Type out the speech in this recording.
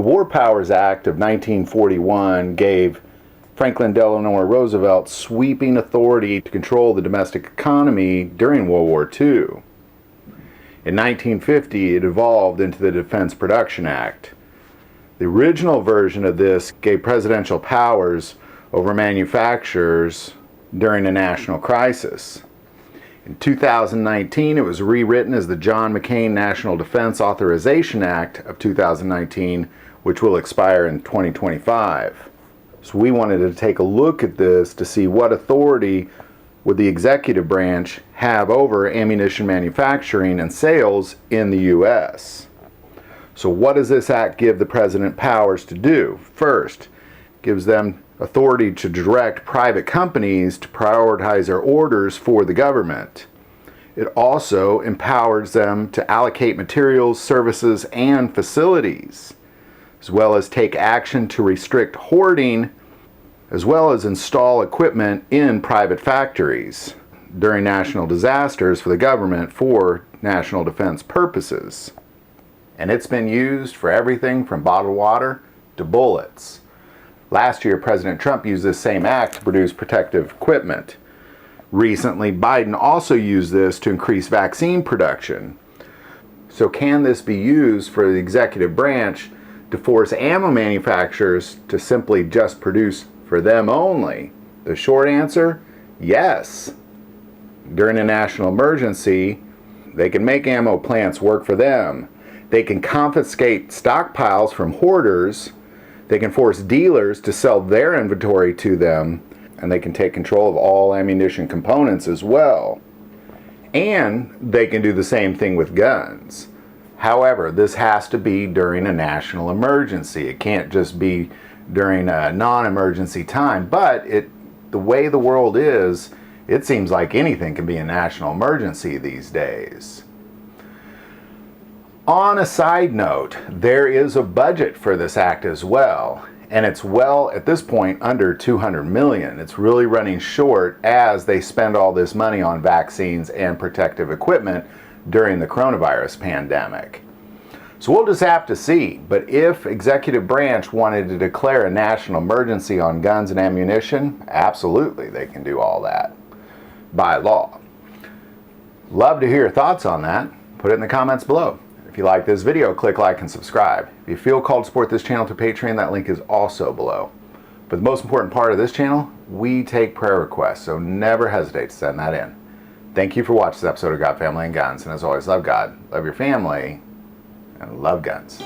The War Powers Act of 1941 gave Franklin Delano Roosevelt sweeping authority to control the domestic economy during World War II. In 1950, it evolved into the Defense Production Act. The original version of this gave presidential powers over manufacturers during a national crisis. In 2019, it was rewritten as the John McCain National Defense Authorization Act of 2019, which will expire in 2025. So we wanted to take a look at this to see what authority would the executive branch have over ammunition manufacturing and sales in the U.S. So what does this act give the president powers to do? First, it gives them authority to direct private companies to prioritize their orders for the government. It also empowers them to allocate materials, services, and facilities, as well as take action to restrict hoarding, as well as install equipment in private factories during national disasters for the government for national defense purposes. And it's been used for everything from bottled water to bullets. Last year, President Trump used this same act to produce protective equipment. Recently, Biden also used this to increase vaccine production. So can this be used for the executive branch to force ammo manufacturers to simply just produce for them only? The short answer, yes. During a national emergency, they can make ammo plants work for them. They can confiscate stockpiles from hoarders. They can force dealers to sell their inventory to them, and they can take control of all ammunition components as well. And they can do the same thing with guns. However, this has to be during a national emergency. It can't just be during a non-emergency time, but the way the world is, it seems like anything can be a national emergency these days. On a side note, there is a budget for this act as well, and it's at this point under $200 million. It's really running short as they spend all this money on vaccines and protective equipment during the coronavirus pandemic. So we'll just have to see, but if executive branch wanted to declare a national emergency on guns and ammunition, absolutely they can do all that by law. Love to hear your thoughts on that. Put it in the comments below. If you like this video, click like and subscribe. If you feel called to support this channel through Patreon, that link is also below. But the most important part of this channel, we take prayer requests, so never hesitate to send that in. Thank you for watching this episode of God, Family, and Guns. And as always, love God, love your family, and love guns.